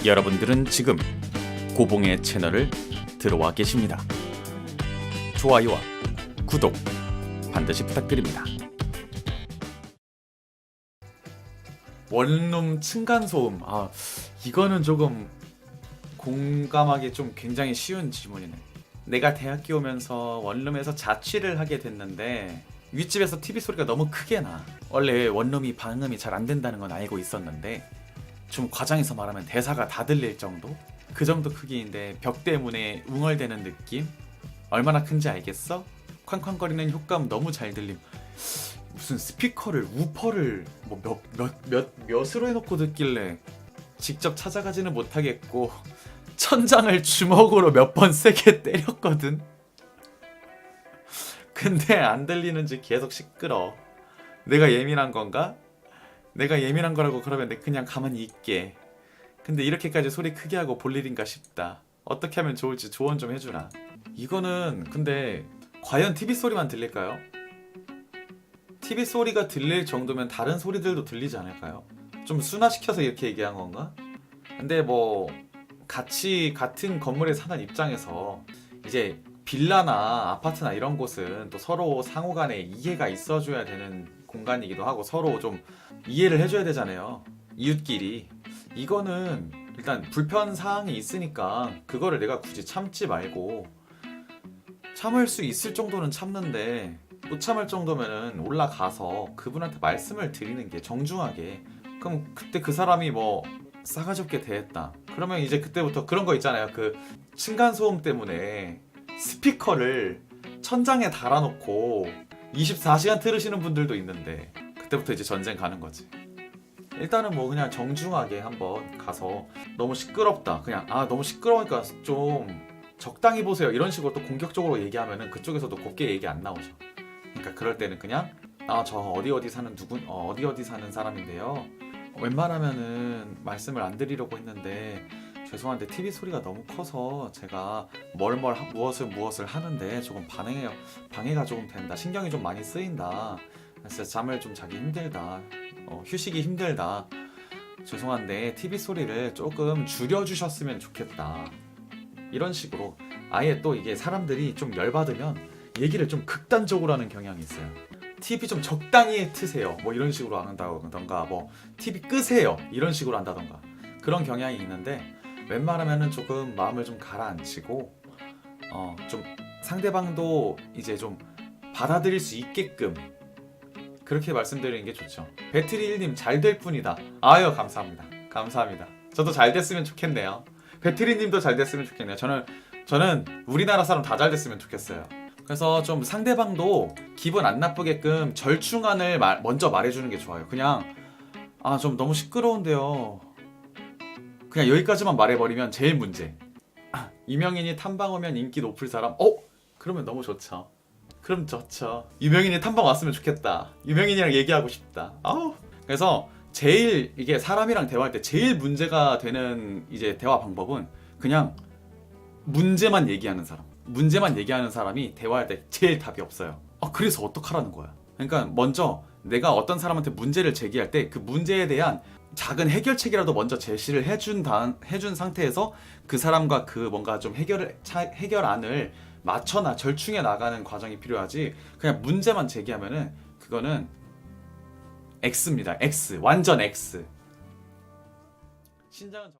여러분들은 지금 고봉의 채널을 들어와 계십니다. 좋아요와 구독 반드시 부탁드립니다. 원룸 층간소음, 이거는 조금 공감하기 좀 굉장히 쉬운 질문이네. 내가 대학교 오면서 원룸에서 자취를 하게 됐는데 윗집에서 TV 소리가 너무 크게 나. 원래 원룸이 방음이 잘 안 된다는 건 알고 있었는데 좀 과장해서 말하면 대사가 다 들릴 정도? 그 정도 크기인데 벽 때문에 웅얼대는 느낌? 얼마나 큰지 알겠어? 쾅쾅거리는 효과음 너무 잘 들림. 무슨 스피커를 우퍼를 뭐 몇으로 해놓고 듣길래 직접 찾아가지는 못하겠고 천장을 주먹으로 몇 번 세게 때렸거든. 근데 안 들리는지 계속 시끄러. 내가 예민한 건가? 내가 예민한 거라고 그러면 내 그냥 가만히 있게. 근데 이렇게까지 소리 크게 하고 볼 일인가 싶다. 어떻게 하면 좋을지 조언 좀 해주라. 이거는 근데 과연 TV 소리만 들릴까요? TV 소리가 들릴 정도면 다른 소리들도 들리지 않을까요? 좀 순화시켜서 이렇게 얘기한 건가? 근데 뭐 같이 같은 건물에 사는 입장에서 이제 빌라나 아파트나 이런 곳은 또 서로 상호간에 이해가 있어줘야 되는 공간이기도 하고 서로 좀 이해를 해줘야 되잖아요. 이웃끼리. 이거는 일단 불편사항이 있으니까 그거를 내가 굳이 참지 말고 참을 수 있을 정도는 참는데 못 참을 정도면은 올라가서 그분한테 말씀을 드리는 게 정중하게. 그럼 그때 그 사람이 뭐 싸가지 없게 대했다. 그러면 이제 그때부터 그런 거 있잖아요. 그 층간소음 때문에 스피커를 천장에 달아놓고 24시간 틀으시는 분들도 있는데 그때부터 이제 전쟁 가는 거지. 일단은 뭐 그냥 정중하게 한번 가서 너무 시끄럽다. 그냥 너무 시끄러우니까 좀 적당히 보세요. 이런 식으로 또 공격적으로 얘기하면은 그쪽에서도 곱게 얘기 안 나오죠. 그러니까 그럴 때는 그냥 저 어디 사는 어디 사는 사람인데요. 웬만하면은 말씀을 안 드리려고 했는데 죄송한데 TV 소리가 너무 커서 제가 무엇을 하는데 조금 방해가 조금 된다. 신경이 좀 많이 쓰인다. 그래서 잠을 좀 자기 힘들다. 휴식이 힘들다. 죄송한데 TV 소리를 조금 줄여주셨으면 좋겠다. 이런 식으로 아예 또 이게 사람들이 좀 열받으면 얘기를 좀 극단적으로 하는 경향이 있어요. TV 좀 적당히 트세요. 뭐 이런 식으로 한다던가 뭐 TV 끄세요. 이런 식으로 한다던가 그런 경향이 있는데 웬만하면은 조금 마음을 좀 가라앉히고 좀 상대방도 이제 좀 받아들일 수 있게끔 그렇게 말씀드리는 게 좋죠. 배트리1님 잘 될 뿐이다. 아유 감사합니다. 저도 잘 됐으면 좋겠네요. 배트리님도 잘 됐으면 좋겠네요. 저는 우리나라 사람 다 잘 됐으면 좋겠어요. 그래서 좀 상대방도 기분 안 나쁘게끔 절충안을 먼저 말해주는 게 좋아요. 그냥 좀 너무 시끄러운데요. 그냥 여기까지만 말해버리면 제일 문제. 유명인이 탐방 오면 인기 높을 사람? 그러면 너무 좋죠. 그럼 좋죠. 유명인이 탐방 왔으면 좋겠다. 유명인이랑 얘기하고 싶다. 그래서 제일 이게 사람이랑 대화할 때 제일 문제가 되는 이제 대화 방법은 그냥 문제만 얘기하는 사람. 문제만 얘기하는 사람이 대화할 때 제일 답이 없어요. 그래서 어떡하라는 거야. 그러니까 먼저 내가 어떤 사람한테 문제를 제기할 때 그 문제에 대한 작은 해결책이라도 먼저 제시를 해준 상태에서 그 사람과 그 뭔가 좀 해결안을 맞춰나 절충해 나가는 과정이 필요하지. 그냥 문제만 제기하면은 그거는 X입니다. X. 완전 X. 신장은